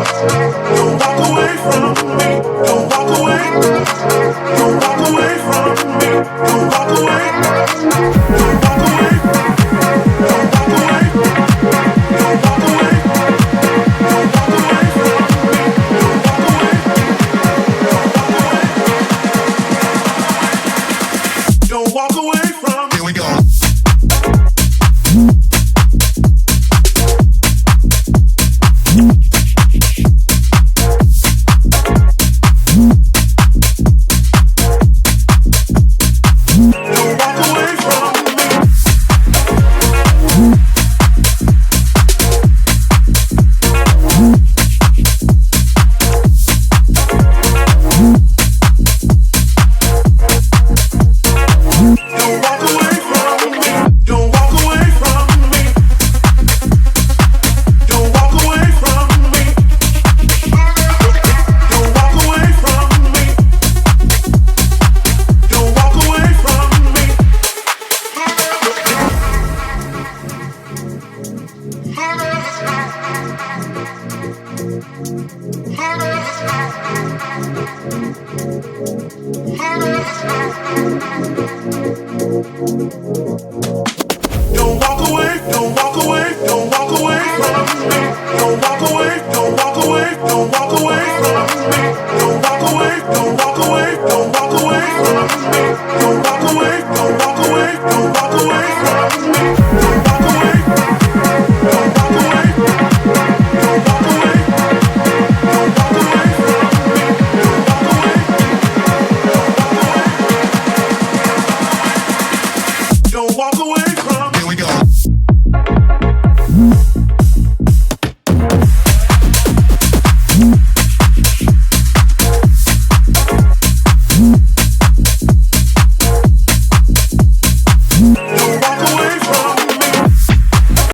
Don't walk away from me. Don't walk away. Don't walk away from me. Don't walk away. Don't walk away. Don't walk away. Don't walk away. Don't walk away from me. Don't walk away. Don't walk away. Don't walk away from me. Here we go. Paladins.